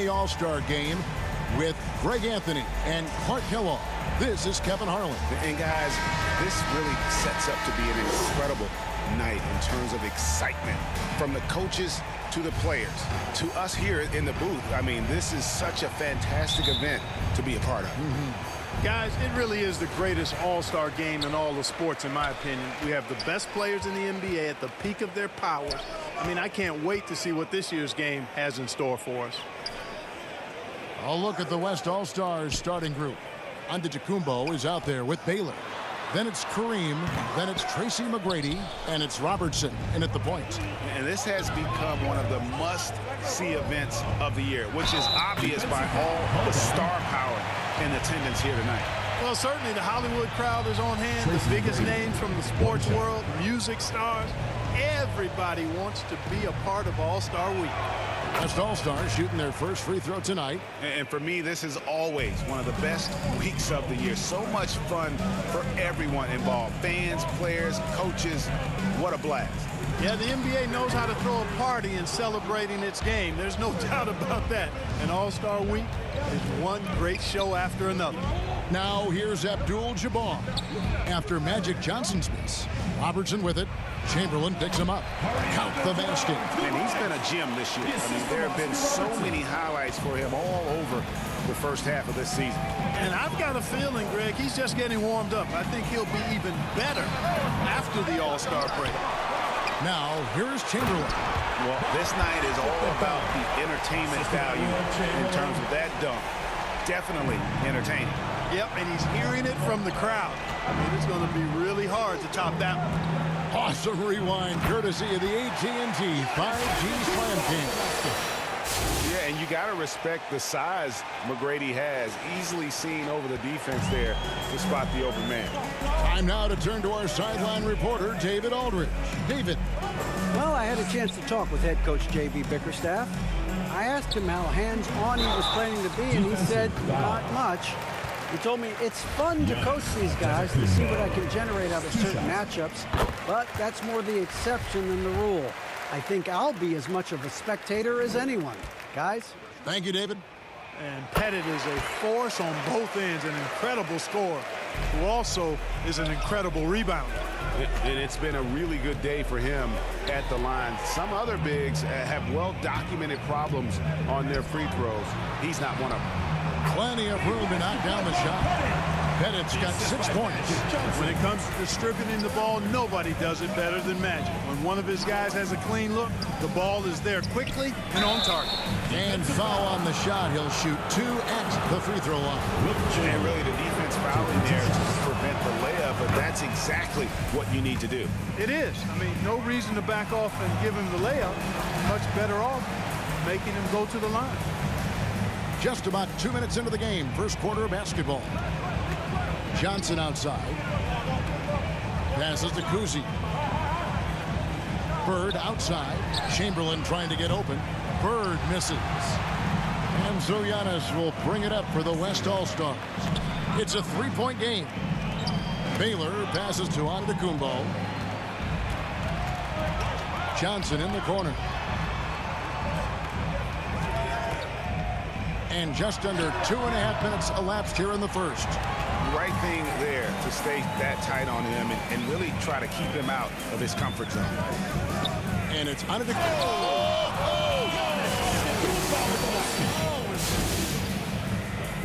the All-Star game with Greg Anthony and Clark Kellogg. This is Kevin Harlan. And guys, this really sets up to be an incredible night in terms of excitement from the coaches to the players to us here in the booth. I mean, this is such a fantastic event to be a part of. Guys, it really is the greatest all-star game in all the sports, in my opinion. We have the best players in the NBA at the peak of their powers. I mean, I can't wait to see what this year's game has in store for us. I'll look at the West All-Stars starting group. Antetokounmpo is out there with Baylor. Then it's Kareem, then it's Tracy McGrady, and it's Robertson in at the point. And this has become one of the must-see events of the year, which is obvious by all the star power in attendance here tonight. Well, certainly the Hollywood crowd is on hand, the biggest names from the sports world, music stars. Everybody wants to be a part of All-Star Week. West All-Stars shooting their first free throw tonight. And for me, this is always one of the best weeks of the year. So much fun for everyone involved. Fans, players, coaches. What a blast. Yeah, the NBA knows how to throw a party in celebrating its game. There's no doubt about that. And All-Star Week is one great show after another. Now here's Abdul-Jabbar. After Magic Johnson's miss, Robertson with it. Chamberlain picks him up. Count the basket. And he's been a gem this year. I mean, there have been so many highlights for him all over the first half of this season. And I've got a feeling, Greg, he's just getting warmed up. I think he'll be even better after the All-Star break. Now, here's Chamberlain. Well, this night is all about the entertainment value in terms of that dunk. Definitely entertaining. Yep, and he's hearing it from the crowd. I mean, it's going to be really hard to top that one. Awesome rewind, courtesy of the AT&T 5G Slam King. Yeah, and you got to respect the size McGrady has. Easily seen over the defense there to spot the open man. Time now to turn to our sideline reporter, David Aldridge. David. Well, I had a chance to talk with head coach J.B. Bickerstaff. I asked him how hands-on he was planning to be, and he said, not much. He told me it's fun to coach these guys to see what I can generate out of certain matchups, but that's more the exception than the rule. I think I'll be as much of a spectator as anyone. Guys? Thank you, David. And Pettit is a force on both ends, an incredible scorer, who also is an incredible rebounder. And it's been a really good day for him at the line. Some other bigs have well-documented problems on their free throws. He's not one of them. Plenty of room to knock down the shot. Pettit's got 6 points. When it comes to distributing the ball, nobody does it better than Magic. When one of his guys has a clean look, the ball is there quickly and on target. And foul on the shot. He'll shoot 2 at the free throw line. And really the defense fouling there to prevent the layup, but that's exactly what you need to do. It is. I mean, no reason to back off and give him the layup. Much better off making him go to the line. Just about 2 minutes into the game, first quarter of basketball. Johnson outside. Passes to Kuzi. Bird outside. Chamberlain trying to get open. Bird misses. And Giannis will bring it up for the West All-Stars. It's a 3-point game. Baylor passes to Antetokounmpo. Johnson in the corner. And just under 2.5 minutes elapsed here in the first. Right thing there to stay that tight on him and really try to keep him out of his comfort zone. And it's Antetokounmpo.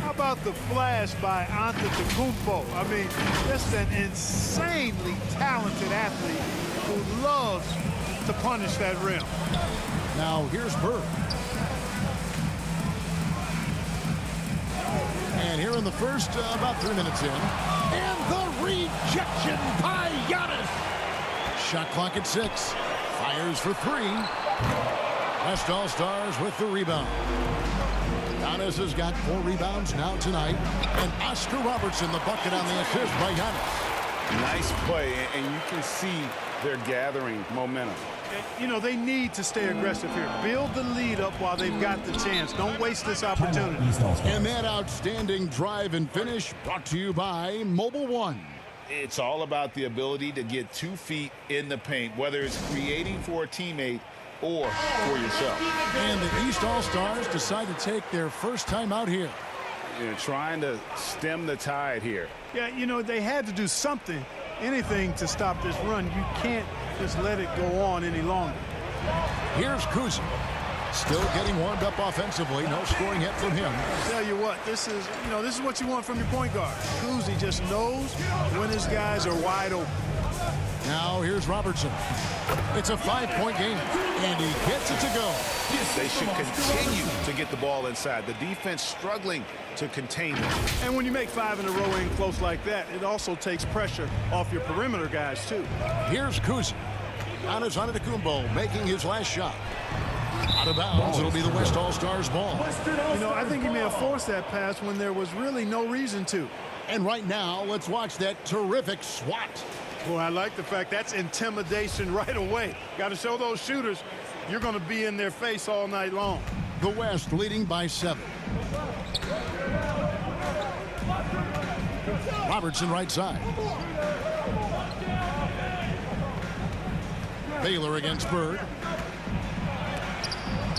How about the flash by Antetokounmpo? I mean, just an insanely talented athlete who loves to punish that rim. Now here's Bird. And here in the first, about 3 minutes in. And the rejection by Giannis. Shot clock at 6. Fires for 3. West All-Stars with the rebound. Giannis has got 4 rebounds now tonight. And Oscar Robertson, the bucket on the assist by Giannis. Nice play, and you can see they're gathering momentum. You know, they need to stay aggressive here. Build the lead up while they've got the chance. Don't waste this opportunity. And that outstanding drive and finish brought to you by Mobile One. It's all about the ability to get 2 feet in the paint, whether it's creating for a teammate or for yourself. And the East All-Stars decide to take their first time out here. You're trying to stem the tide here. Yeah, you know, they had to do something, anything to stop this run. You can't just let it go on any longer. Here's Kuzi. Still getting warmed up offensively. No scoring hit from him. Tell you what, this is what you want from your point guard. Kuzi just knows when his guys are wide open. Now here's Robertson. It's a 5-point game, and he gets it to go. They should continue to get the ball inside. The defense struggling to contain them. And when you make 5 in a row in close like that, it also takes pressure off your perimeter guys, too. Here's Kuzi. Giannis Antetokounmpo making his last shot. Out of bounds, it'll be the West All-Stars ball. You know, I think he may have forced that pass when there was really no reason to. And right now, let's watch that terrific swat. Boy, I like the fact that's intimidation right away. Got to show those shooters you're going to be in their face all night long. The West leading by 7. Robertson right side. Baylor against Bird.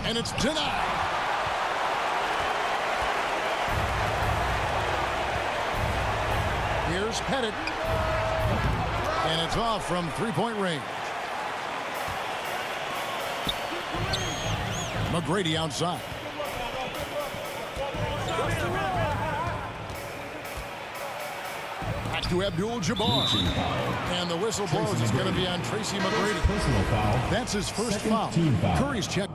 And it's denied. Here's Pettit. And it's off from 3-point range. McGrady outside. Back to Abdul-Jabbar. And the whistle blows. It's going to be on Tracy McGrady. That's his first foul. Curry's check.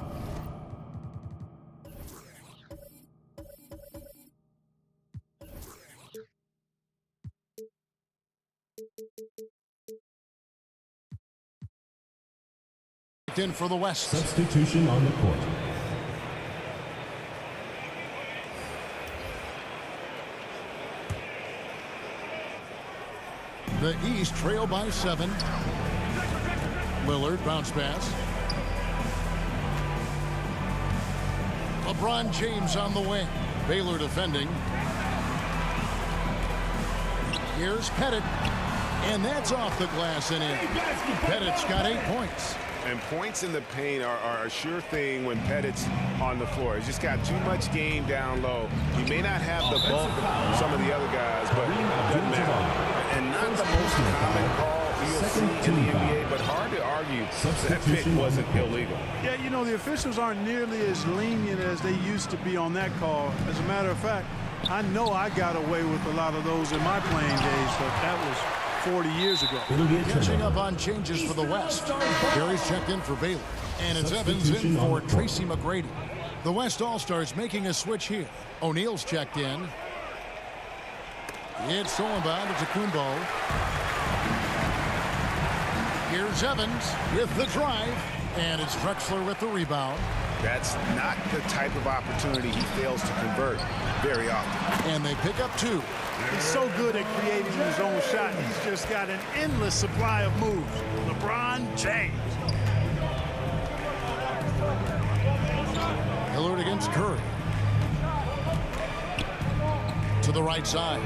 In for the West. Substitution on the court. The East trail by 7. Lillard bounce pass. LeBron James on the wing. Baylor defending. Here's Pettit. And that's off the glass and in. Pettit's got 8 points. And points in the paint are a sure thing when Pettit's on the floor. He's just got too much game down low. He may not have the bulk of some of the other guys, but it doesn't matter. And not the most common call you'll see in the NBA, but hard to argue that pick wasn't illegal. Yeah, you know, the officials aren't nearly as lenient as they used to be on that call. As a matter of fact, I know I got away with a lot of those in my playing days, but that was 40 years ago. Catching up on changes for the West. Gary's checked in for Baylor. And it's Evans in for Tracy McGrady. The West All-Stars making a switch here. O'Neal's checked in. It's stolen by Antetokounmpo. Here's Evans with the drive. And it's Drexler with the rebound. That's not the type of opportunity he fails to convert very often. And they pick up 2. He's so good at creating his own shot. He's just got an endless supply of moves. LeBron James. Lillard against Curry. To the right side.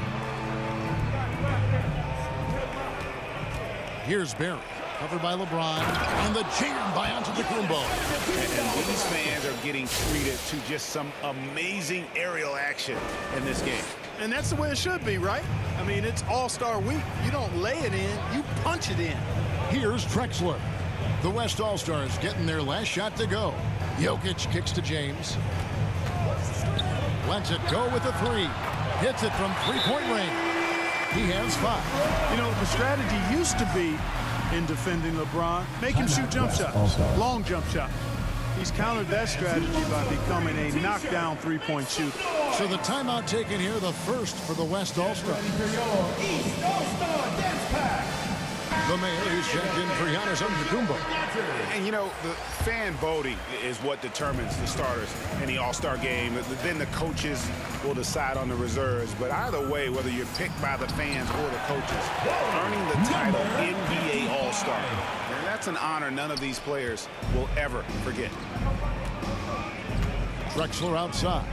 Here's Barry. Covered by LeBron. And the jam by Antetokounmpo. And these fans are getting treated to just some amazing aerial action in this game. And that's the way it should be, right? I mean, it's All-Star week. You don't lay it in, you punch it in. Here's Drexler. The West All-Stars getting their last shot to go. Jokic kicks to James. Lets it go with a 3. Hits it from 3-point range. He has 5. You know, the strategy used to be in defending LeBron, make him shoot jump shots, long jump shots. He's countered that strategy by becoming a knockdown 3-point shooter. So the timeout taken here, the first for the West All-Star. The mayor is checked in for Giannis Antetokounmpo. And, you know, the fan voting is what determines the starters in the All-Star game. Then the coaches will decide on the reserves. But either way, whether you're picked by the fans or the coaches, earning the title NBA All-Star, and that's an honor none of these players will ever forget. Drexler outside.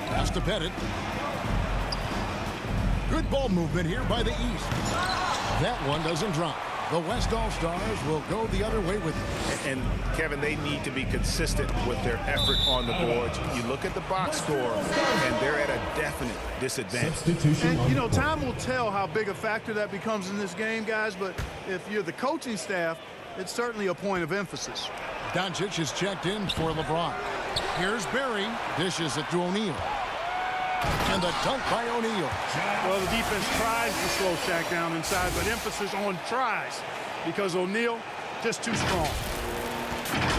Pass to Pettit. Good ball movement here by the East. That one doesn't drop. The West All-Stars will go the other way with it. And Kevin, they need to be consistent with their effort on the boards. You look at the box score, and they're at a definite disadvantage. And, you know, time will tell how big a factor that becomes in this game, guys, but if you're the coaching staff, it's certainly a point of emphasis. Doncic is checked in for LeBron. Here's Barry. Dishes it to O'Neal. And the dunk by O'Neal. Well, the defense tries to slow Shaq down inside, but emphasis on tries because O'Neal just too strong.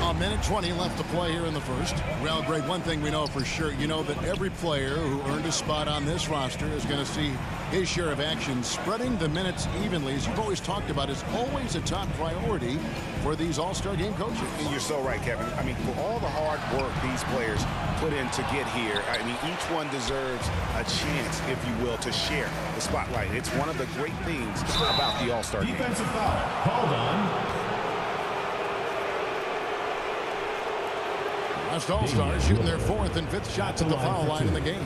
A minute 20 left to play here in the first. Well, Greg, one thing we know for sure, you know that every player who earned a spot on this roster is going to see his share of action. Spreading the minutes evenly, as you've always talked about, is always a top priority for these All-Star game coaches. And you're so right, Kevin. I mean, for all the hard work these players put in to get here, I mean, each one deserves a chance, if you will, to share the spotlight. It's one of the great things about the All-Star game. Defensive foul called on. West All-Stars shooting their fourth and fifth shots at the foul line in the game.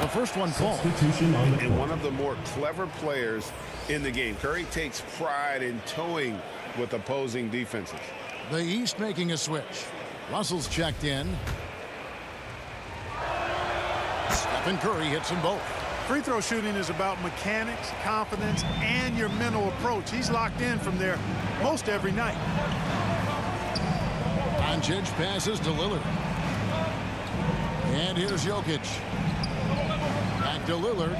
The first one falls. And one of the more clever players in the game. Curry takes pride in toying with opposing defenses. The East making a switch. Russell's checked in. Stephen Curry hits them both. Free throw shooting is about mechanics, confidence, and your mental approach. He's locked in from there most every night. Doncic passes to Lillard. And here's Jokic. Back to Lillard.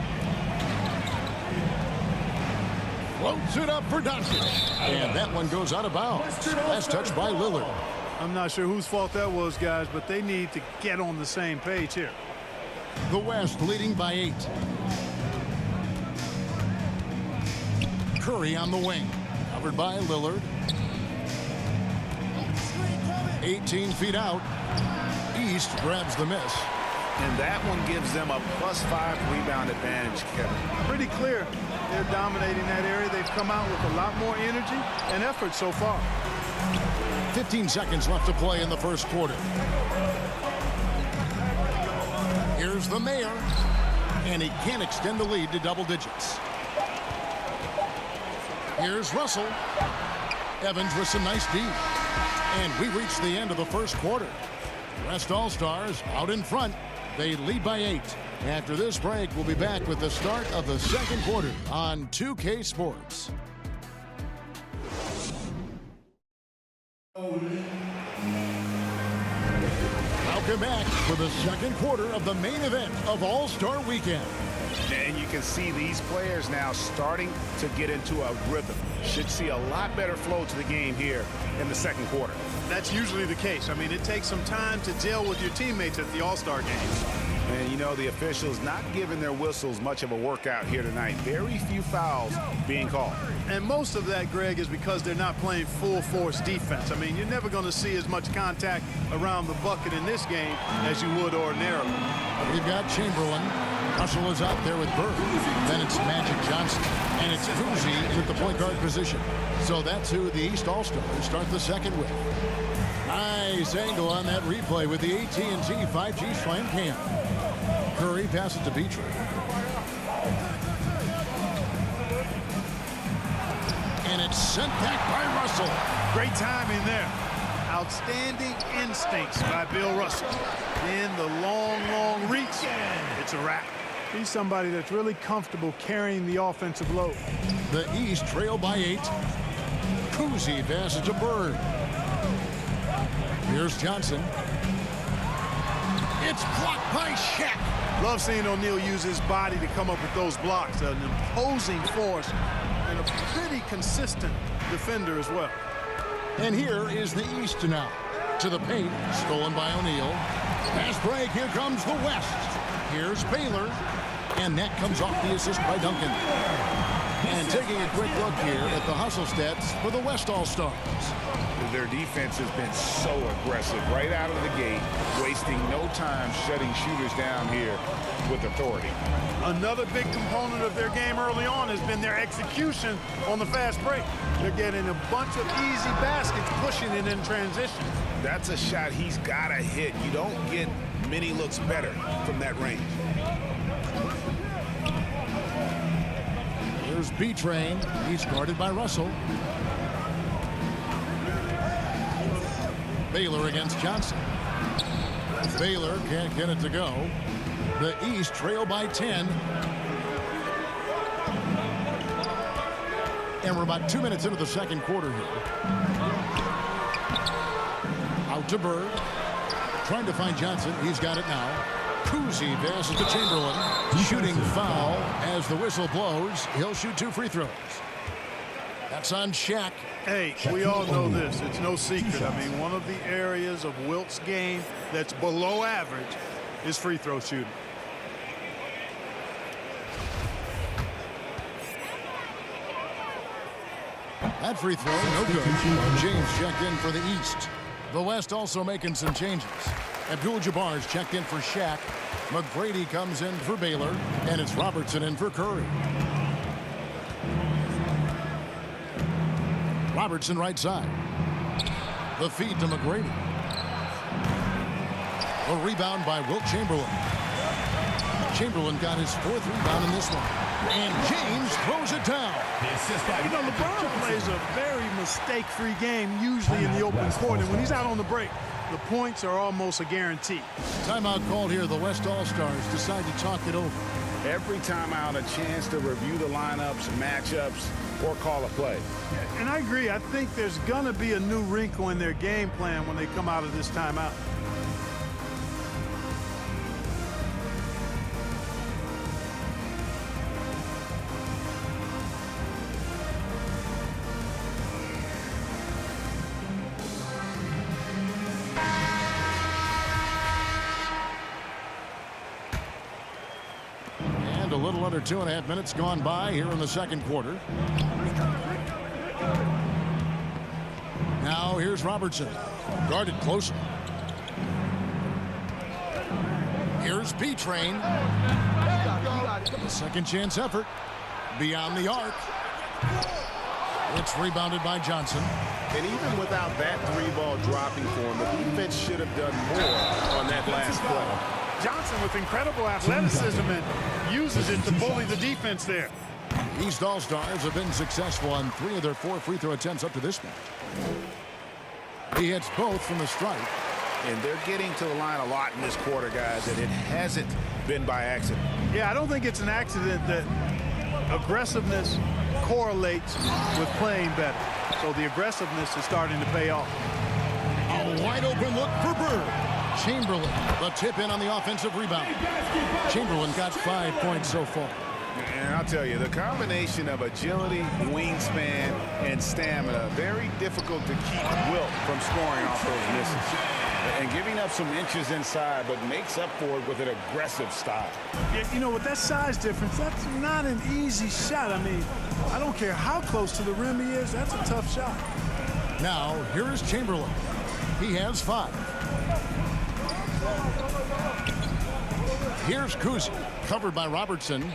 Floats it up for Doncic. And that one goes out of bounds. Last touch by Lillard. I'm not sure whose fault that was, guys, but they need to get on the same page here. The West leading by 8. Curry on the wing. Covered by Lillard. 18 feet out. East grabs the miss. And that one gives them a +5 rebound advantage, Kevin. Pretty clear. They're dominating that area. They've come out with a lot more energy and effort so far. 15 seconds left to play in the first quarter. Here's the mayor, and he can't extend the lead to double digits. Here's Russell. Evans with some nice D. And we reach the end of the first quarter. West All-Stars out in front. They lead by 8. After this break, we'll be back with the start of the second quarter on 2K Sports. Welcome back for the second quarter of the main event of All-Star Weekend. And you can see these players now starting to get into a rhythm. Should see a lot better flow to the game here in the second quarter. That's usually the case. I mean, it takes some time to gel with your teammates at the All-Star games. And, you know, the officials not giving their whistles much of a workout here tonight. Very few fouls being called. And most of that, Greg, is because they're not playing full-force defense. I mean, you're never going to see as much contact around the bucket in this game as you would ordinarily. We've got Chamberlain. Russell is out there with Bird. Then it's Magic Johnson. And it's Cousy at the point guard position. So that's who the East All-Stars start the second with. Nice angle on that replay with the AT&T 5G Slam Cam. Curry passes to Beatrice. And it's sent back by Russell. Great timing there. Outstanding instincts by Bill Russell. Then the long reach. It's a wrap. He's somebody that's really comfortable carrying the offensive load. The East trail by 8. Cousy passes to Bird. Here's Johnson. It's blocked by Shaq. Love seeing O'Neal use his body to come up with those blocks. An imposing force and a pretty consistent defender as well. And here is the East now. To the paint. Stolen by O'Neal. Fast break. Here comes the West. Here's Baylor. And that comes off the assist by Duncan. And taking a quick look here at the hustle stats for the West All-Stars. Their defense has been so aggressive right out of the gate, wasting no time shutting shooters down here with authority. Another big component of their game early on has been their execution on the fast break. They're getting a bunch of easy baskets, pushing it in transition. That's a shot he's got to hit. You don't get many looks better from that range. Here's B-Train. He's guarded by Russell. Baylor against Johnson. Baylor can't get it to go. The East trail by 10. And we're about 2 minutes into the second quarter here. Out to Bird. Trying to find Johnson. He's got it now. Kuzi passes to Chamberlain. Shooting foul as the whistle blows. He'll shoot 2 free throws. That's on Shaq. Hey, we all know this. It's no secret. I mean, one of the areas of Wilt's game that's below average is free throw shooting. That free throw, no good. James checked in for the East. The West also making some changes. Abdul-Jabbar's checked in for Shaq. McGrady comes in for Baylor. And it's Robertson in for Curry. Robertson right side. The feed to McGrady. A rebound by Wilt Chamberlain. Chamberlain got his 4th rebound in this one. And James throws it down. You know, LeBron plays a very mistake-free game, usually in the open court. And when he's out on the break, the points are almost a guarantee. Timeout called here. The West All-Stars decide to talk it over. Every timeout, a chance to review the lineups, matchups, or call a play. And I agree. I think there's going to be a new wrinkle in their game plan when they come out of this timeout. A little under 2.5 minutes gone by here in the second quarter. Now here's Robertson. Guarded closely. Here's B-Train. A second chance effort. Beyond the arc. It's rebounded by Johnson. And even without that 3-ball dropping for him, the defense should have done more on that last play. Johnson with incredible athleticism and uses it to bully the defense there. East All-Stars have been successful on 3 of their 4 free throw attempts up to this point. He hits both from the stripe. And they're getting to the line a lot in this quarter, guys, and it hasn't been by accident. Yeah, I don't think it's an accident that aggressiveness correlates with playing better. So the aggressiveness is starting to pay off. A wide open look for Bird. Chamberlain, the tip in on the offensive rebound. Chamberlain got 5 points so far. And I'll tell you, the combination of agility, wingspan, and stamina, very difficult to keep Wilt from scoring off those misses. And giving up some inches inside, but makes up for it with an aggressive style. Yeah, you know, with that size difference, that's not an easy shot. I mean, I don't care how close to the rim he is, that's a tough shot. Now, here is Chamberlain. He has 5. Here's Kuzi, covered by Robertson.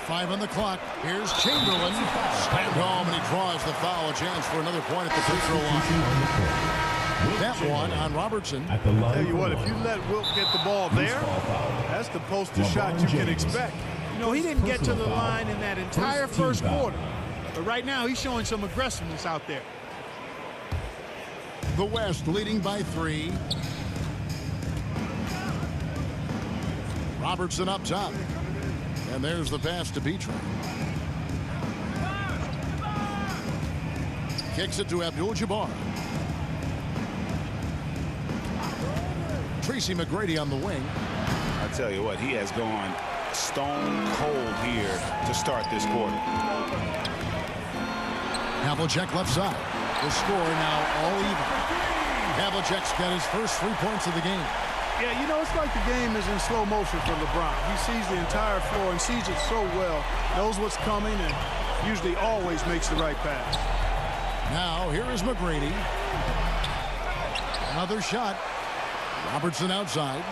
5 on the clock. Here's Chamberlain. Slammed home, and he draws the foul. A chance for another point at the free throw line. That one on Robertson. Tell you what, if you let Wilt get the ball there, that's the poster shot you can expect. You know, he didn't get to the line in that entire first quarter. But right now, he's showing some aggressiveness out there. The West leading by 3. Robertson up top. And there's the pass to B-Train. Kicks it to Abdul-Jabbar. Tracy McGrady on the wing. I tell you what, he has gone stone cold here to start this quarter. Havlicek left side. The score now all even. Havlicek's got his first 3 points of the game. Yeah, you know, it's like the game is in slow motion for LeBron. He sees the entire floor and sees it so well, knows what's coming, and usually always makes the right pass. Now, here is McGrady. Another shot. Robertson outside.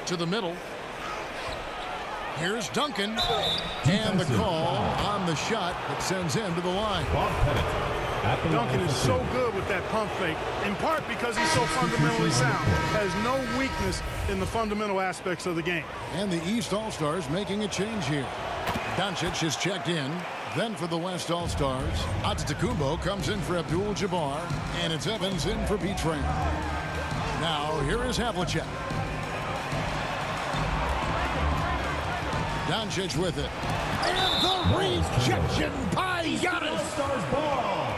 To the middle. Here's Duncan. And the call on the shot that sends him to the line. Duncan is so good with that pump fake, in part because he's so fundamentally sound. Has no weakness in the fundamental aspects of the game. And the East All-Stars making a change here. Doncic is checked in. Then for the West All-Stars, Antetokounmpo comes in for Abdul-Jabbar, and it's Evans in for Pietrangelo. Now, here is Havlicek. Doncic with it. And the rejection by Giannis. Stars ball.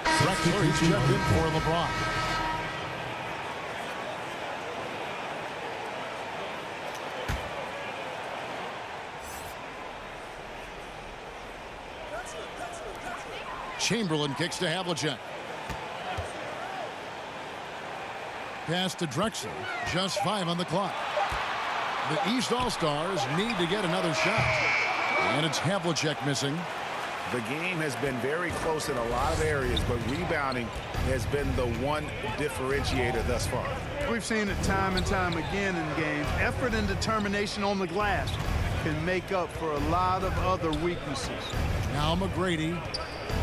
Drexler's checked in for LeBron. Chamberlain kicks to Havlicek. Pass to Drexler. Just 5 on the clock. The East All-Stars need to get another shot. And it's Havlicek missing. The game has been very close in a lot of areas, but rebounding has been the one differentiator thus far. We've seen it time and time again in games. Effort and determination on the glass can make up for a lot of other weaknesses. Now McGrady.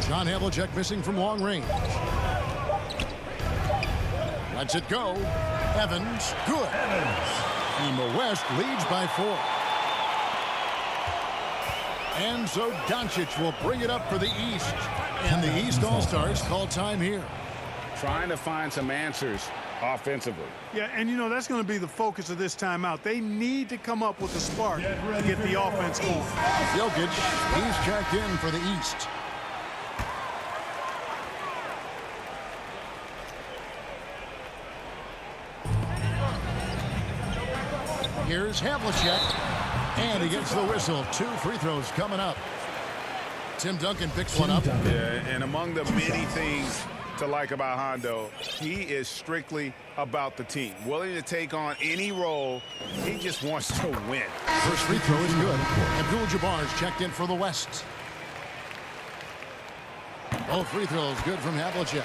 John Havlicek missing from long range. Lets it go. Evans, good. And the West leads by 4. And so Doncic will bring it up for the East. And the East All-Stars call time here. Trying to find some answers offensively. Yeah, and you know, that's going to be the focus of this timeout. They need to come up with a spark to get the offense going. Jokic, he's checked in for the East. Here's Havlicek. And he gets the whistle. 2 free throws coming up. Tim Duncan picks one up. Yeah, and among the many things to like about Hondo, he is strictly about the team. Willing to take on any role. He just wants to win. First free throw is good. Abdul-Jabbar is checked in for the West. Both free throws good from Havlicek.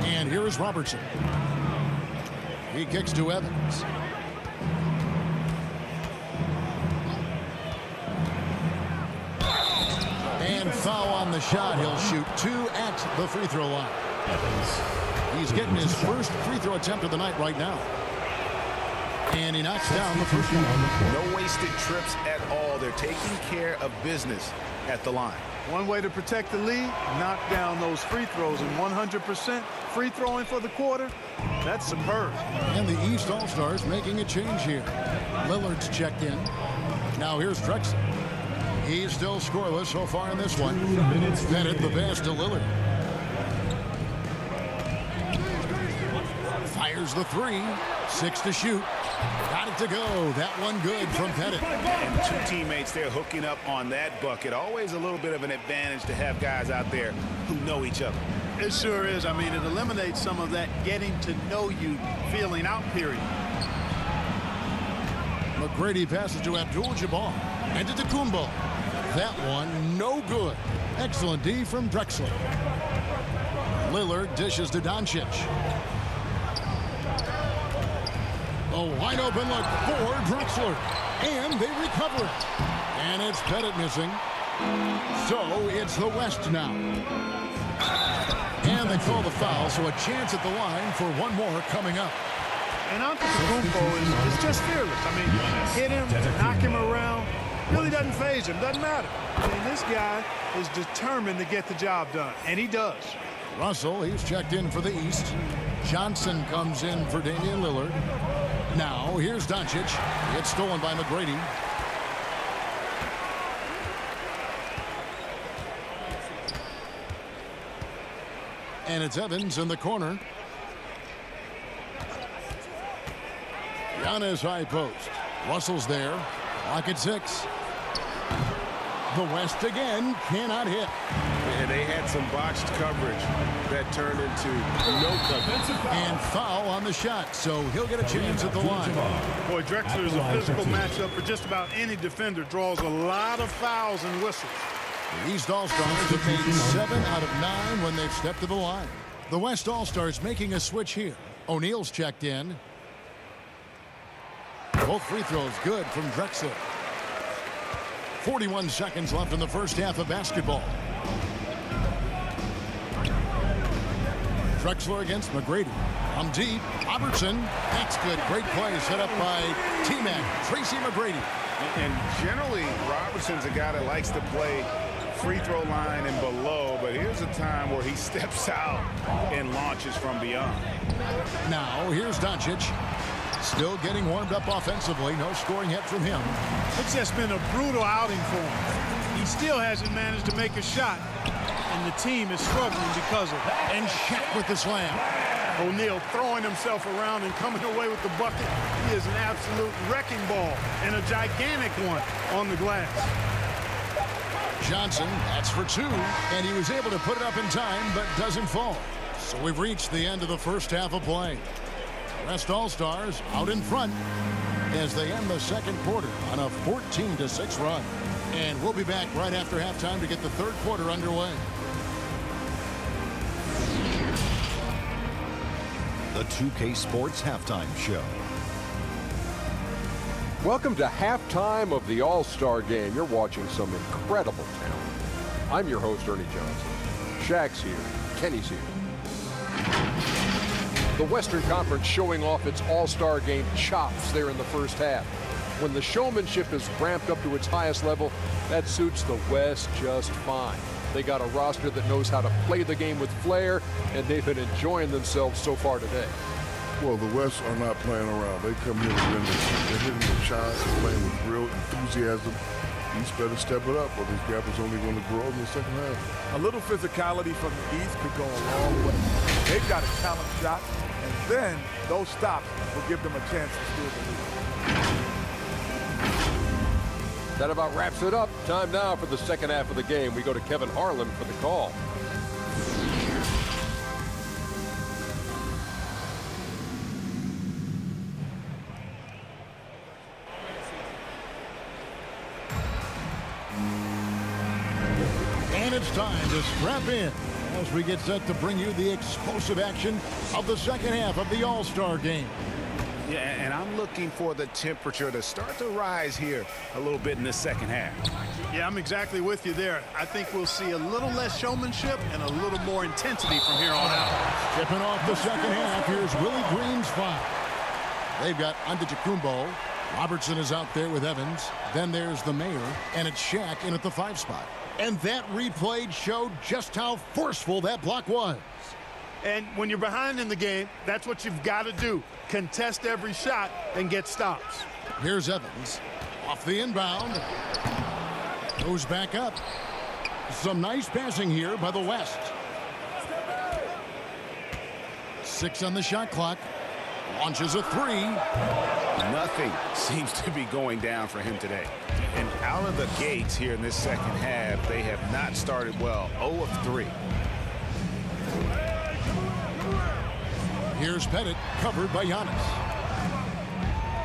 And here is Robertson. He kicks to Evans. And foul on the shot. He'll shoot 2 at the free throw line. He's getting his first free throw attempt of the night right now. And he knocks down the first one. No wasted trips at all. They're taking care of business at the line. One way to protect the lead, knock down those free throws, and 100% free throwing for the quarter, that's superb. And the East All-Stars making a change here. Lillard's checked in. Now here's Drexler. He's still scoreless so far in this one. Bennett the pass to Lillard. Fires the 3. 6 to shoot. Got it to go. That one good from Pettit. And 2 teammates there hooking up on that bucket. Always a little bit of an advantage to have guys out there who know each other. It sure is. I mean, it eliminates some of that getting to know you feeling out period. McGrady passes to Abdul-Jabbar. And to Antetokounmpo. That one no good. Excellent D from Drexler. Lillard dishes to Doncic. A wide open look for Drexler. And they recover it. And it's Pettit missing. So it's the West now. And they call the foul, so a chance at the line for one more coming up. And Antetokounmpo is just fearless. I mean, hit him, knock him around. Really doesn't faze him. Doesn't matter. I mean, this guy is determined to get the job done. And he does. Russell, he's checked in for the East. Johnson comes in for Damian Lillard. Now, here's Doncic. It's stolen by McGrady. And it's Evans in the corner. Giannis high post. Russell's there. Lock at 6. The West again cannot hit. And they had some botched coverage that turned into no coverage. And foul on the shot, so he'll get a chance at the line. Boy, Drexler is a physical matchup for just about any defender. Draws a lot of fouls and whistles. The East All-Stars have made 7 out of 9 when they've stepped to the line. The West All-Stars making a switch here. O'Neal's checked in. Both free throws good from Drexler. 41 seconds left in the first half of basketball. Drexler against McGrady. From deep, Robertson. That's good. Great play set up by T-Mac, Tracy McGrady. And generally, Robertson's a guy that likes to play free throw line and below, but here's a time where he steps out and launches from beyond. Now, here's Doncic. Still getting warmed up offensively. No scoring yet from him. It's just been a brutal outing for him. He still hasn't managed to make a shot, and the team is struggling because of it. And Shaq with the slam. O'Neal throwing himself around and coming away with the bucket. He is an absolute wrecking ball and a gigantic one on the glass. Johnson, that's for two, and he was able to put it up in time, but doesn't fall. So we've reached the end of the first half of play. West All-Stars out in front as they end the second quarter on a 14-6 run. And we'll be back right after halftime to get the third quarter underway. The 2K Sports Halftime Show. Welcome to halftime of the All-Star Game. You're watching some incredible talent. I'm your host, Ernie Johnson. Shaq's here. Kenny's here. The Western Conference showing off its All-Star Game chops there in the first half. When the showmanship is ramped up to its highest level, that suits the West just fine. They got a roster that knows how to play the game with flair, and they've been enjoying themselves so far today. Well, the West are not playing around. They come here to win this. They're hitting the shots, playing with real enthusiasm. East better step it up, or this gap is only going to grow in the second half. A little physicality from the East could go a long way. They've got a talent shot, and then those stops will give them a chance to steal the lead. That about wraps it up. Time now for the second half of the game. We go to Kevin Harlan for the call. And it's time to strap in as we get set to bring you the explosive action of the second half of the All-Star Game. Yeah, and I'm looking for the temperature to start to rise here a little bit in the second half. Yeah, I'm exactly with you there. I think we'll see a little less showmanship and a little more intensity from here on out. Tipping off the second half, here's Willie Green's foul. They've got Antetokounmpo. Robertson is out there with Evans. Then there's the mayor, and it's Shaq in at the 5 spot. And that replay showed just how forceful that block was. And when you're behind in the game, that's what you've got to do. Contest every shot and get stops. Here's Evans. Off the inbound. Goes back up. Some nice passing here by the West. 6 on the shot clock. Launches a 3. Nothing seems to be going down for him today. And out of the gates here in this second half, they have not started well. 0 of 3. Here's Pettit, covered by Giannis.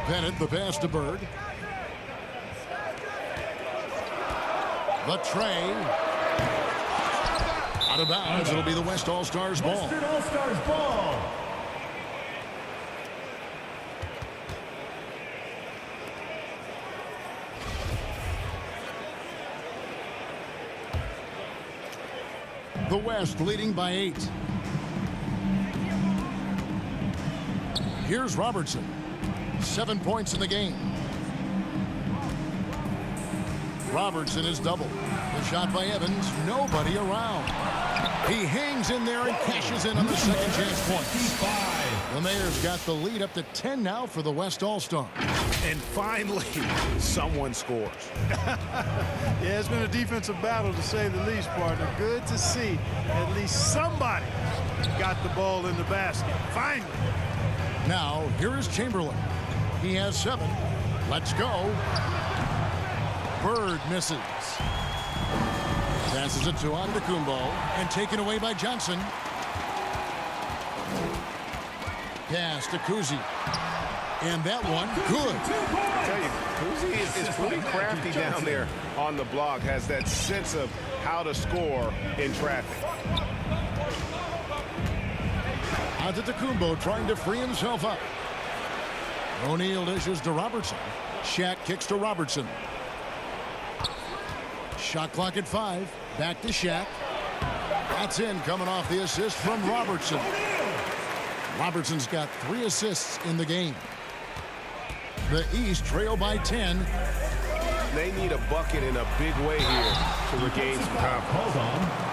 Pettit, the pass to Bird. The tray. Out of bounds. It'll be the West All-Stars ball. Western All-Stars ball. The West leading by 8. Here's Robertson. 7 points in the game. Robertson is doubled. The shot by Evans. Nobody around. He hangs in there and cashes in on the second chance points. The Mayor's got the lead up to 10 now for the West All-Star. And finally, someone scores. Yeah, it's been a defensive battle to say the least, partner. Good to see at least somebody got the ball in the basket. Finally. Now, here is Chamberlain. He has 7. Let's go. Bird misses. Passes it to Antetokounmpo and taken away by Johnson. Pass to Kuzi. And that one, good. I tell you, Kuzi is pretty crafty down there on the block. Has that sense of how to score in traffic. Antetokounmpo trying to free himself up. O'Neal dishes to Robertson. Shaq kicks to Robertson. Shot clock at 5. Back to Shaq. That's in, coming off the assist from Robertson. Robertson's got 3 assists in the game. The East trail by 10. They need a bucket in a big way here to regain some confidence.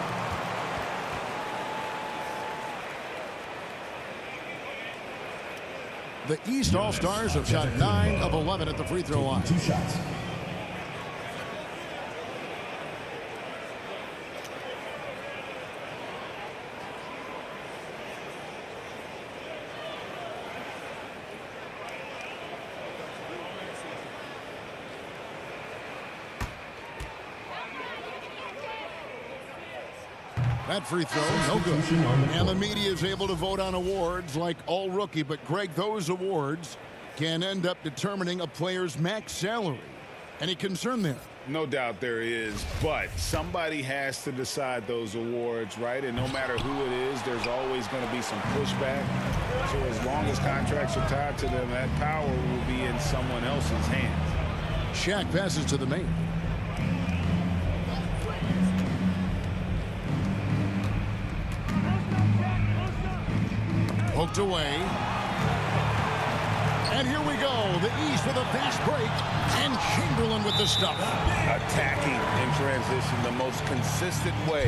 The East All-Stars have shot 9 of 11 at the free throw line. 2 shots. That free throw, no good. And the media is able to vote on awards like All Rookie. But, Greg, those awards can end up determining a player's max salary. Any concern there? No doubt there is, but somebody has to decide those awards, right? And no matter who it is, there's always going to be some pushback. So as long as contracts are tied to them, that power will be in someone else's hands. Shaq passes to the main. Poked away. And here we go. The East with a fast break. And Chamberlain with the stuff. Attacking in transition, the most consistent way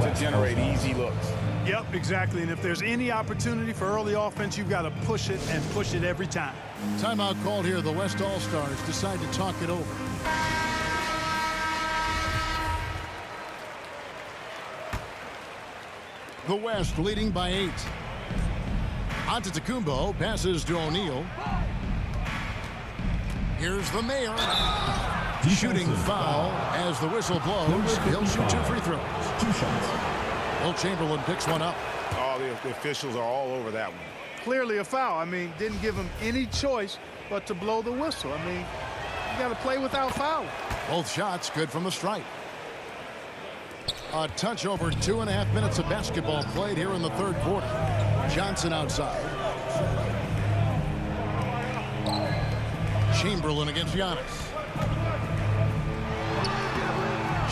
to generate easy looks. Yep, exactly. And if there's any opportunity for early offense, you've got to push it and push it every time. Timeout called here. The West All-Stars decide to talk it over. The West leading by 8. Antetokounmpo passes to O'Neal. Here's the mayor. Shooting foul as the whistle blows. He'll shoot 2 free throws. 2 shots. Will Chamberlain picks one up. Oh, the officials are all over that one. Clearly a foul. I mean, didn't give him any choice but to blow the whistle. I mean, you got to play without foul. Both shots good from the stripe. A touch over 2.5 minutes of basketball played here in the third quarter. Johnson outside. Chamberlain against Giannis.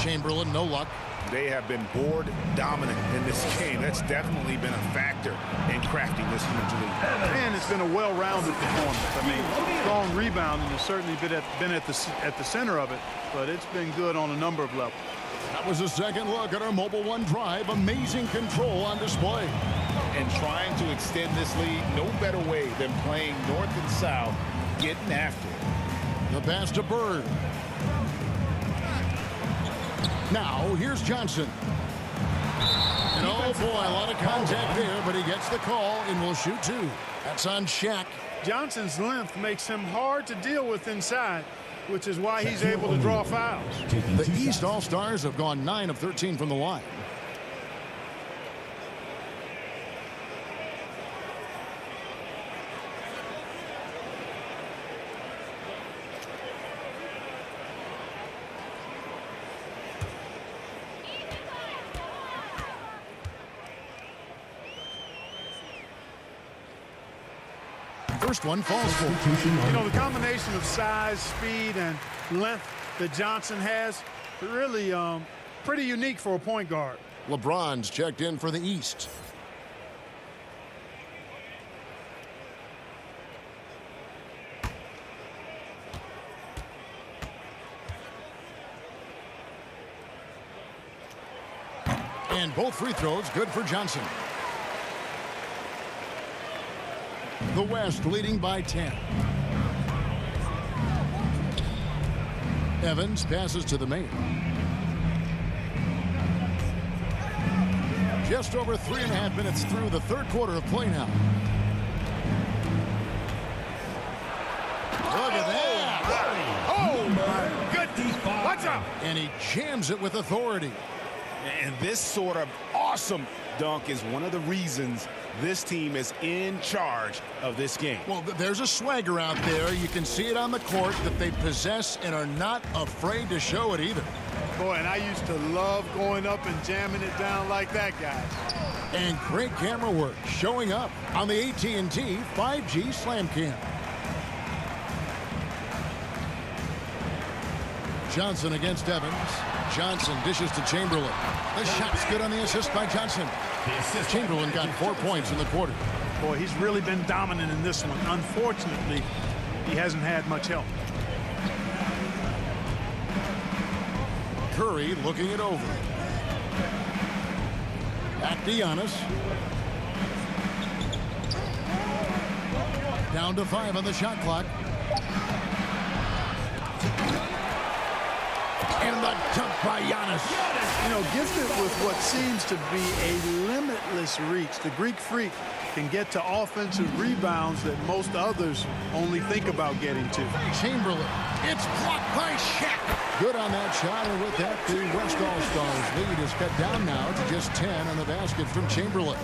Chamberlain, no luck. They have been board dominant in this game. That's definitely been a factor in crafting this huge lead. And it's been a well-rounded performance. I mean, strong rebounding has certainly been at the center of it, but it's been good on a number of levels. That was a second look at our Mobile One drive. Amazing control on display. And trying to extend this lead, no better way than playing north and south, getting after it. The pass to Bird. Now, here's Johnson. And oh boy, a lot of contact there, but he gets the call and will shoot 2. That's on Shaq. Johnson's length makes him hard to deal with inside, which is why he's able to draw fouls. The East All-Stars have gone 9 of 13 from the line. First one falls for. You know, the combination of size, speed, and length that Johnson has, really pretty unique for a point guard. LeBron's checked in for the East. And both free throws good for Johnson. The West leading by 10. Evans passes to the main. Just over 3.5 minutes through the third quarter of play now. Look at that. Oh, my goodness. Watch out. And he jams it with authority. And this sort of awesome dunk is one of the reasons this team is in charge of this game. Well, there's a swagger out there. You can see it on the court that they possess and are not afraid to show it either. Boy, and I used to love going up and jamming it down like that guy. And great camera work showing up on the AT&T 5G Slam Cam. Johnson against Evans. Johnson dishes to Chamberlain. The shot's good on the assist by Johnson. Chamberlain got 4 points in the quarter. Boy, he's really been dominant in this one. Unfortunately, he hasn't had much help. Curry looking it over. Back to Giannis. Down to 5 on the shot clock. And the dunk by Giannis. You know, gifted with what seems to be a limitless reach, the Greek Freak can get to offensive rebounds that most others only think about getting to. Chamberlain. It's blocked by Shaq. Good on that shot, and with that, the West All-Stars lead is cut down now to just 10 on the basket from Chamberlain.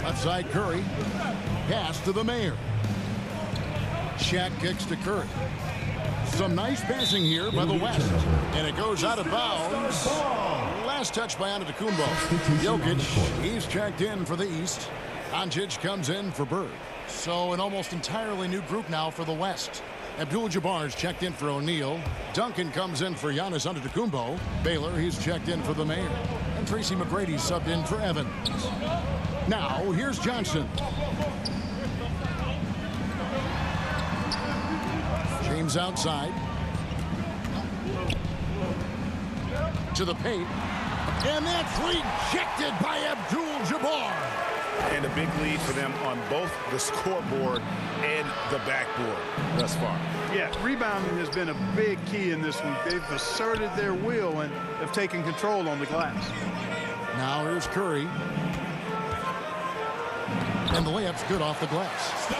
Left side Curry. Pass to the Mayor. Shaq kicks to Curry. Some nice passing here by the West. And it goes out of bounds. Last touch by Antetokounmpo. Jokic, he's checked in for the East. Doncic comes in for Bird. So an almost entirely new group now for the West. Abdul-Jabbar's checked in for O'Neal. Duncan comes in for Giannis Antetokounmpo. Baylor, he's checked in for the Mayor. And Tracy McGrady subbed in for Evans. Now, here's Johnson. James outside. To the paint. And that's rejected by Abdul-Jabbar. And a big lead for them on both the scoreboard and the backboard thus far. Yeah, rebounding has been a big key in this week. They've asserted their will and have taken control on the glass. Now here's Curry. And the layup's good off the glass.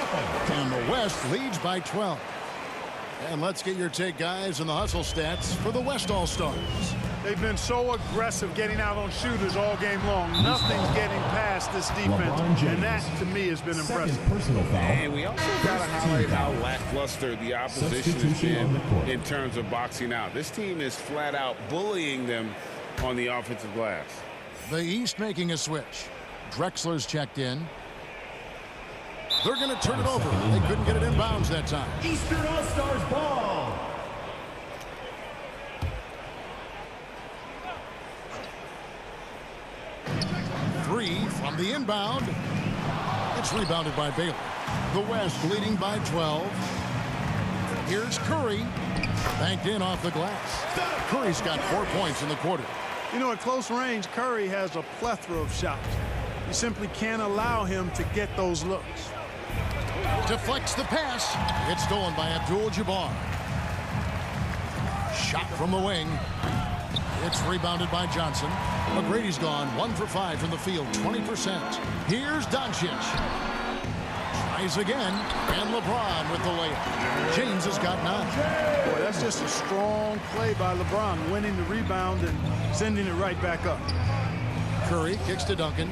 And the West leads by 12. And let's get your take, guys, on the hustle stats for the West All-Stars. They've been so aggressive getting out on shooters all game long. Nothing's getting past this defense, and that, to me, has been impressive. And we also got to highlight how lackluster the opposition has been in terms of boxing out. This team is flat out bullying them on the offensive glass. The East making a switch. Drexler's checked in. They're going to turn it over. They couldn't get it in bounds that time. Eastern All-Stars ball. Three from the inbound. It's rebounded by Baylor. The West leading by 12. Here's Curry. Banked in off the glass. Curry's got 4 points in the quarter. You know, at close range, Curry has a plethora of shots. You simply can't allow him to get those looks. Deflects the pass. It's stolen by Abdul-Jabbar. Shot from the wing. It's rebounded by Johnson. McGrady's gone 1 for 5 from the field, 20%. Here's Doncic. Tries again. And LeBron with the layup. James has got 9. Boy, that's just a strong play by LeBron, winning the rebound and sending it right back up. Curry kicks to Duncan.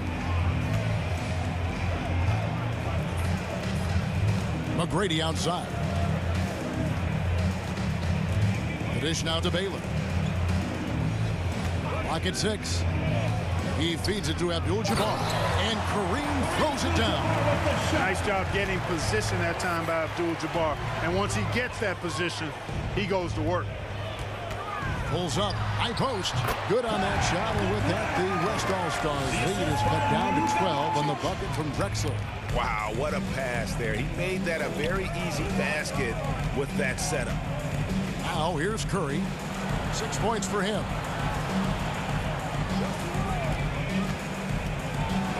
McGrady outside. The dish now to Baylor. Clock at 6. He feeds it to Abdul-Jabbar. And Kareem throws it down. Nice job getting position that time by Abdul-Jabbar. And once he gets that position, he goes to work. Pulls up. High post. Good on that shot. And with that, the West All-Stars lead is cut down to 12 on the bucket from Drexler. Wow, what a pass there. He made that a very easy basket with that setup. Now here's Curry. 6 points for him.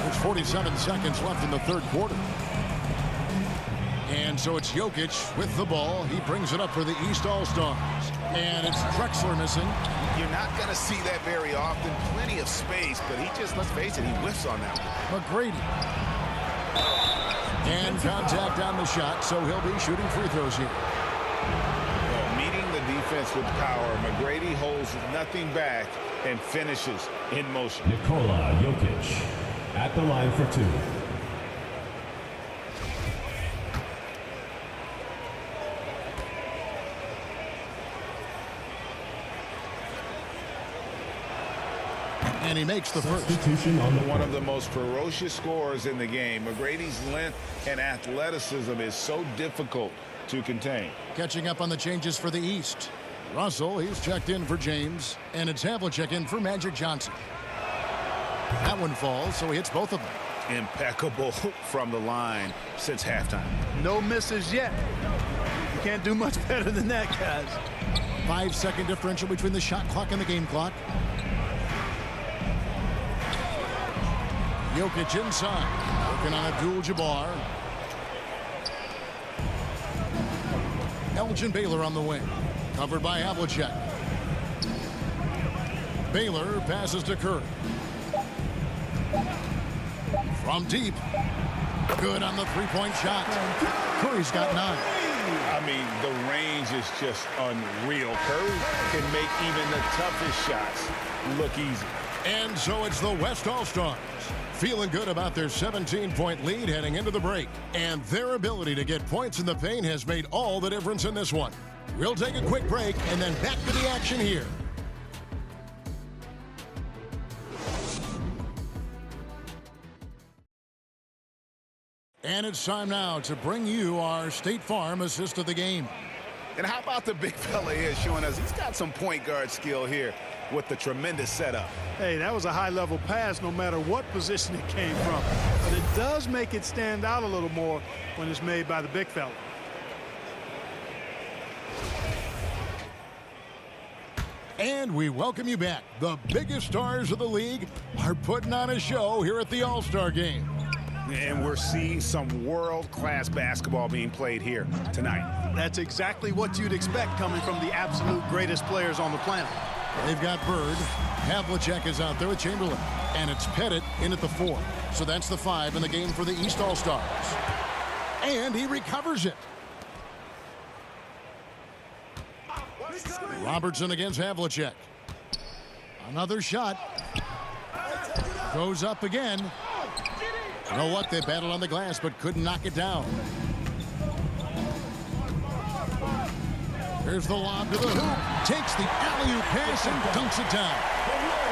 There's 47 seconds left in the third quarter. And so it's Jokic with the ball. He brings it up for the East All-Stars. And it's Drexler missing. You're not going to see that very often. Plenty of space, but he just, let's face it, he whiffs on that one. McGrady. And contact on the shot, so he'll be shooting free throws here. Well, meeting the defense with power, McGrady holds nothing back and finishes in motion. Nikola Jokic at the line for 2. And he makes the first. Substitution on the One of the most ferocious scorers in the game. McGrady's length and athleticism is so difficult to contain. Catching up on the changes for the East. Russell, he's checked in for James. And it's Havlicek in for Magic Johnson. That one falls, so he hits both of them. Impeccable from the line since halftime. No misses yet. You can't do much better than that, guys. 5-second differential between the shot clock and the game clock. Jokic inside. Working on Abdul-Jabbar. Elgin Baylor on the wing. Covered by Havlicek. Baylor passes to Curry. From deep. Good on the three-point shot. Curry's got 9. I mean, the range is just unreal. Curry can make even the toughest shots look easy. And so it's the West All-Stars feeling good about their 17-point lead heading into the break. And their ability to get points in the paint has made all the difference in this one. We'll take a quick break and then back to the action here. And it's time now to bring you our State Farm assist of the game. And how about the big fella here showing us he's got some point guard skill here with the tremendous setup. Hey, that was a high-level pass no matter what position it came from. But it does make it stand out a little more when it's made by the big fella. And we welcome you back. The biggest stars of the league are putting on a show here at the All-Star Game. And we're seeing some world-class basketball being played here tonight. That's exactly what you'd expect coming from the absolute greatest players on the planet. They've got Bird. Havlicek is out there with Chamberlain. And it's Pettit in at the 4. So that's the 5 in the game for the East All-Stars. And he recovers it. Robertson against Havlicek. Another shot. Goes up again. You know what? They battled on the glass but couldn't knock it down. Here's the lob to the hoop. Takes the alley-oop pass and dunks it down.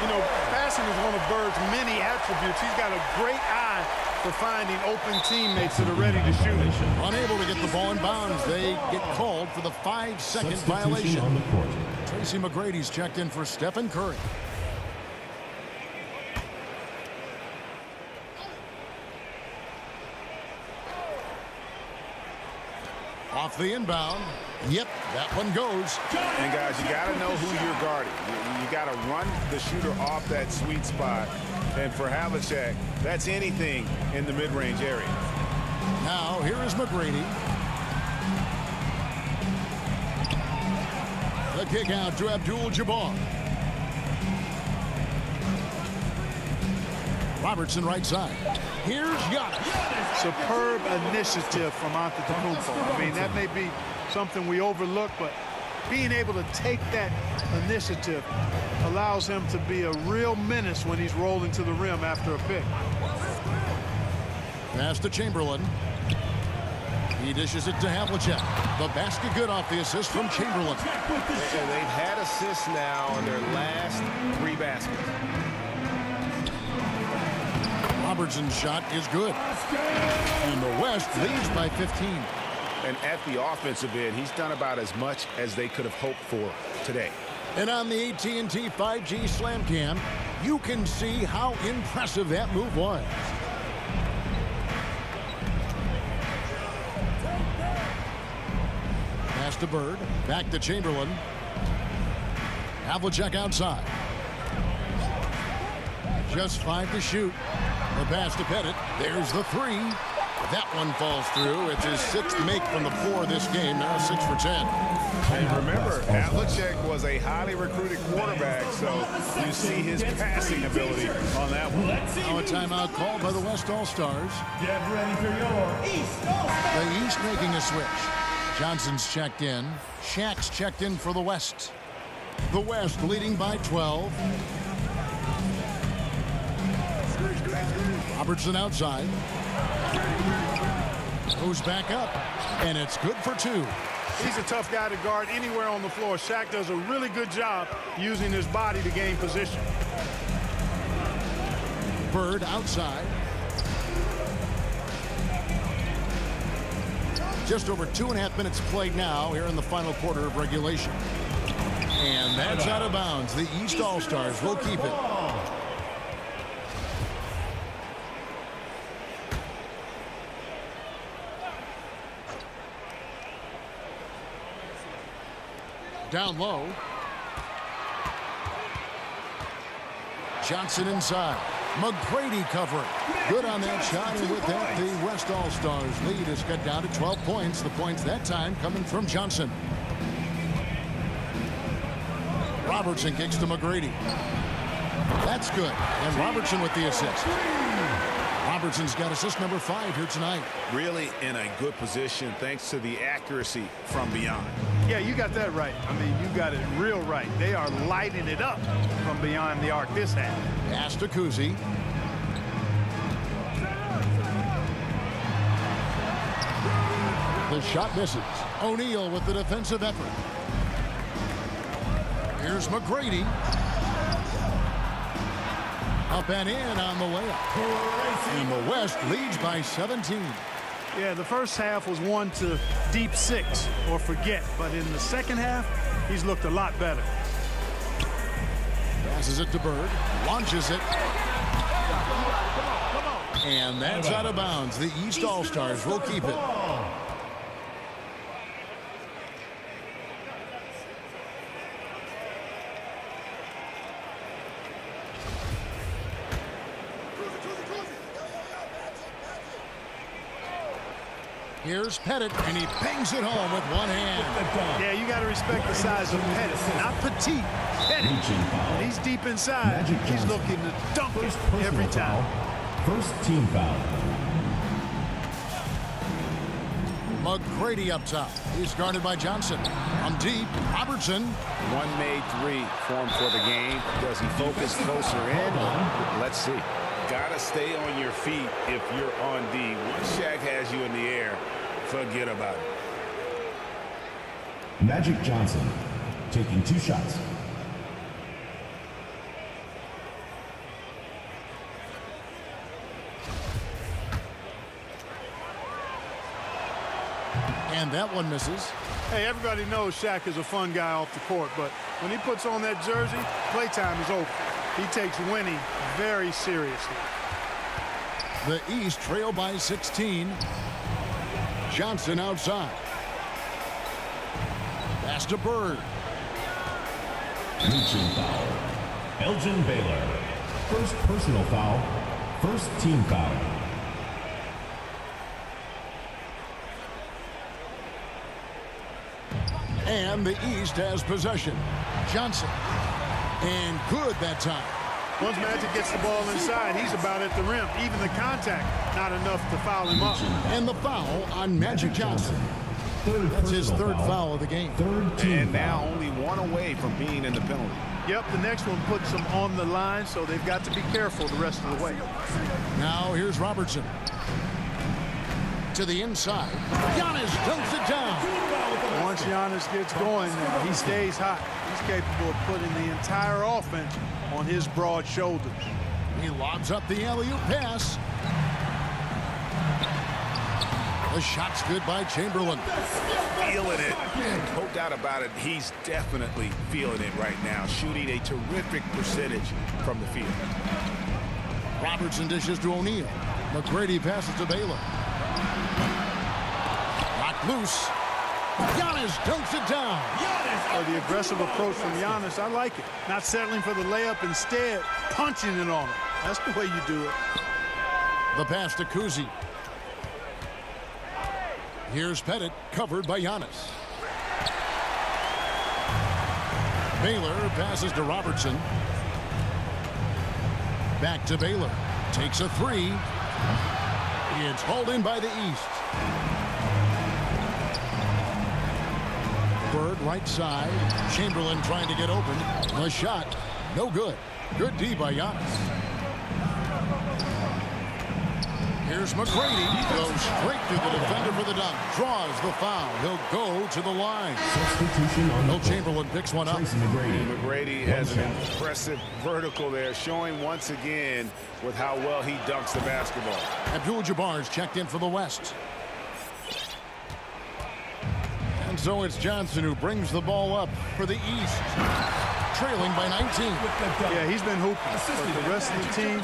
You know, passing is one of Bird's many attributes. He's got a great eye for finding open teammates that are ready to shoot. Unable to get the ball in bounds. They get called for the 5-second violation. on the court. Tracy McGrady's checked in for Stephen Curry. Off the inbound. Yep, that one goes. And guys, you got to know who you're guarding. You got to run the shooter off that sweet spot. And for Havlicek, that's anything in the mid-range area. Now, here is McGrady. The kick out to Abdul-Jabbar. Robertson right side. Here's Giannis. Superb initiative from Antetokounmpo. I mean, that may be something we overlook, but being able to take that initiative allows him to be a real menace when he's rolling to the rim after a pick. Pass to Chamberlain. He dishes it to Havlicek. The basket good off the assist from Chamberlain. And they've had assists now on their last 3 baskets. Robertson's shot is good. And the West leads by 15. And at the offensive end, he's done about as much as they could have hoped for today. And on the AT&T 5G Slam Cam, you can see how impressive that move was. Pass to Bird. Back to Chamberlain. Havlicek outside. Just 5 to shoot. The pass to Pettit. There's the 3. That one falls through. It's his 6th make from the floor this game. Now 6 for 10. And remember, Havlicek was a highly recruited quarterback, so you see his passing ability on that one. Now a timeout called by the West All-Stars. Get ready for your East All-Stars. The East making a switch. Johnson's checked in. Shaq's checked in for the West. The West leading by 12. Robertson outside. Goes back up. And it's good for 2. He's a tough guy to guard anywhere on the floor. Shaq does a really good job using his body to gain position. Bird outside. Just over 2.5 minutes played now here in the final quarter of regulation. And that's out of bounds. The East All-Stars will keep it. Down low. Johnson inside. McGrady covering. Good on that shot, and with that, the West All-Stars lead is cut down to 12 points. The points that time coming from Johnson. Robertson kicks to McGrady. That's good. And Robertson with the assist. Robertson's got assist number 5 here tonight. Really in a good position thanks to the accuracy from beyond. Yeah, you got that right. I mean, you got it real right. They are lighting it up from beyond the arc this half. Pass to Kuzi. The shot misses. O'Neal with the defensive effort. Here's McGrady. Up and in on the layup. And the West leads by 17. Yeah, the first half was one to deep 6 or forget. But in the second half, he's looked a lot better. Passes it to Bird. Launches it. And that's out of bounds. The East All-Stars will keep it. Here's Pettit, and he bangs it home with one hand. Yeah, you got to respect the size of Pettit. Not petite, Pettit. When he's deep inside, he's looking to dunk it every time. First team foul. McGrady up top. He's guarded by Johnson. From deep, Robertson. One made 3 for him for the game. Does he focus closer in? Let's see. Gotta stay on your feet if you're on D. Once Shaq has you in the air, forget about it. Magic Johnson taking 2 shots. And that one misses. Hey, everybody knows Shaq is a fun guy off the court, but when he puts on that jersey, playtime is over. He takes winning very seriously. The East trail by 16. Johnson outside. Pass to Bird. Reaching foul. Elgin Baylor. First personal foul. First team foul. And the East has possession. Johnson. And good that time. Once Magic gets the ball inside, he's about at the rim. Even the contact, not enough to foul him up. And the foul on Magic Johnson. That's his 3rd foul of the game. And now only 1 away from being in the penalty. Yep, the next one puts them on the line, so they've got to be careful the rest of the way. Now here's Robertson. To the inside. Giannis dunks it down. Once Giannis gets going, he stays hot. He's capable of putting the entire offense on his broad shoulders. He lobs up the alley-oop pass. The shot's good by Chamberlain. Feeling it. No doubt about it. He's definitely feeling it right now. Shooting a terrific percentage from the field. Robertson dishes to O'Neal. McGrady passes to Baylor. Knocked loose. Giannis dunks it down. Oh, the aggressive approach from Giannis, I like it. Not settling for the layup, instead punching it on him. That's the way you do it. The pass to Kuzi. Here's Pettit, covered by Giannis. Baylor passes to Robertson. Back to Baylor. Takes a 3. It's hauled in by the East. Bird right side. Chamberlain trying to get open. The shot, no good. Good D by Giannis. Here's Here's McGrady. Goes straight to the defender for the dunk. Draws the foul. He'll go to the line. Substitution on Will Chamberlain picks one up. McGrady has an impressive vertical there, showing once again with how well he dunks the basketball. Abdul-Jabbar's checked in for the West. And so it's Johnson who brings the ball up for the East. Trailing by 19. Yeah, he's been hooping, but the rest of the team,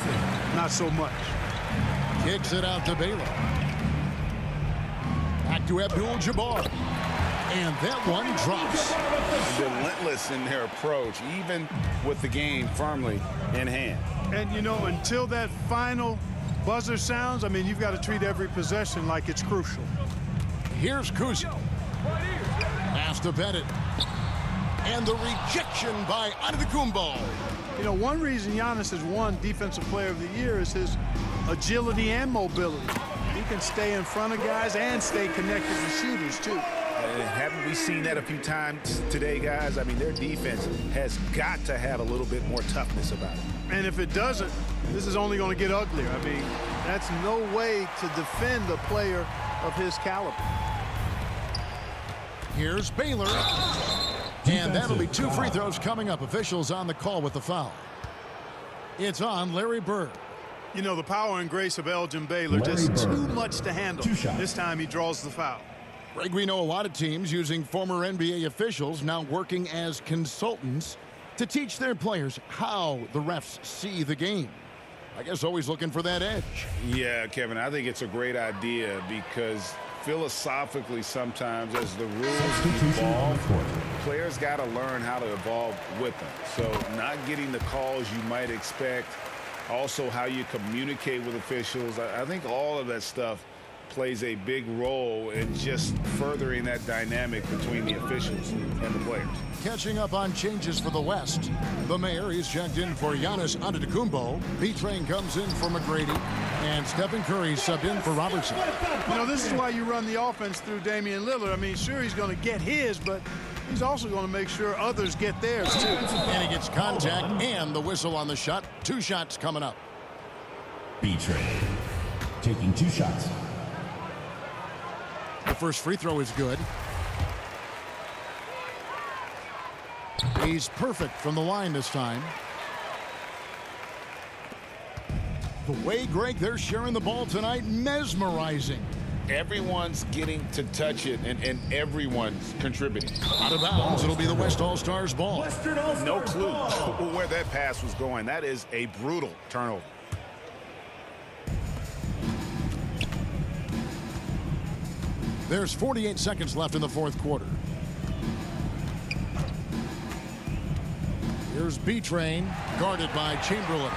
not so much. Kicks it out to Baylor. Back to Abdul-Jabbar. And that one drops. Relentless in their approach, even with the game firmly in hand. And, you know, until that final buzzer sounds, I mean, you've got to treat every possession like it's crucial. Here's Kuzi. Pass to Bennett. And the rejection by Antetokounmpo. You know, one reason Giannis has won Defensive Player of the Year is his agility and mobility. He can stay in front of guys and stay connected to shooters, too. Haven't we seen that a few times today, guys? I mean, their defense has got to have a little bit more toughness about it. And if it doesn't, this is only going to get uglier. I mean, that's no way to defend a player of his caliber. Here's Baylor. And that'll be 2 free throws coming up. Officials on the call with the foul. It's on Larry Bird. You know, the power and grace of Elgin Baylor, just too much to handle. This time he draws the foul. Greg, we know a lot of teams using former NBA officials now working as consultants to teach their players how the refs see the game. I guess always looking for that edge. Yeah, Kevin, I think it's a great idea because philosophically sometimes as the rules evolve, players got to learn how to evolve with them. So not getting the calls you might expect, also how you communicate with officials. I think all of that stuff plays a big role in just furthering that dynamic between the officials and the players. Catching up on changes for the West. The mayor is checked in for Giannis Antetokounmpo. B-Train comes in for McGrady. And Stephen Curry subbed in for Robertson. You know, this is why you run the offense through Damian Lillard. I mean, sure, he's going to get his, but he's also going to make sure others get theirs, too. And he gets contact and the whistle on the shot. 2 shots coming up. B-Train taking 2 shots. The first free throw is good. He's perfect from the line this time. The way, Greg, they're sharing the ball tonight, mesmerizing. Everyone's getting to touch it, and everyone's contributing. Out of bounds, it'll be the West All-Stars ball. No clue where that pass was going. That is a brutal turnover. There's 48 seconds left in the 4th quarter. Here's B-Train, guarded by Chamberlain.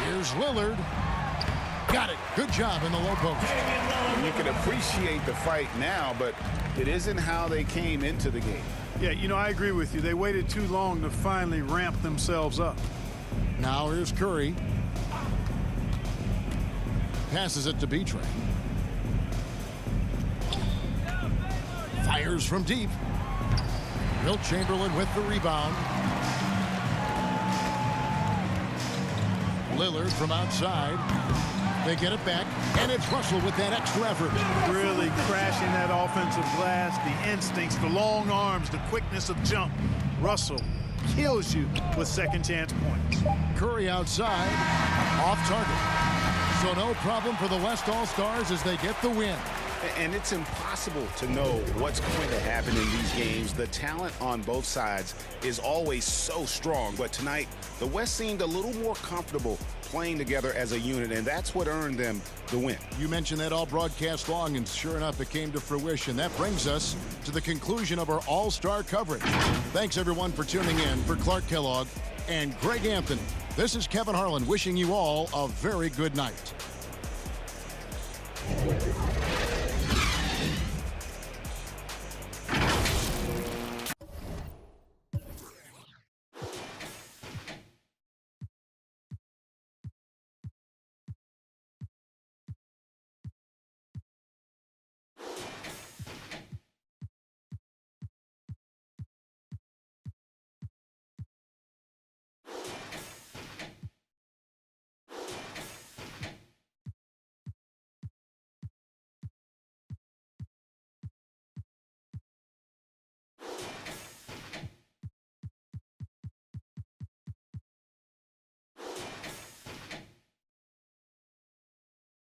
Here's Lillard. Got it. Good job in the low post. You can appreciate the fight now, but it isn't how they came into the game. Yeah, you know, I agree with you. They waited too long to finally ramp themselves up. Now here's Curry. Passes it to B-Train. Fires from deep. Wilt Chamberlain with the rebound. Lillard from outside. They get it back, and it's Russell with that extra effort. Really crashing that offensive glass, the instincts, the long arms, the quickness of jump. Russell kills you with second chance points. Curry outside, off target. So no problem for the West All-Stars as they get the win. And it's impossible to know what's going to happen in these games. The talent on both sides is always so strong. But tonight, the West seemed a little more comfortable playing together as a unit, and that's what earned them the win. You mentioned that all broadcast long, and sure enough, it came to fruition. That brings us to the conclusion of our All-Star coverage. Thanks, everyone, for tuning in. For Clark Kellogg and Greg Anthony, this is Kevin Harlan wishing you all a very good night.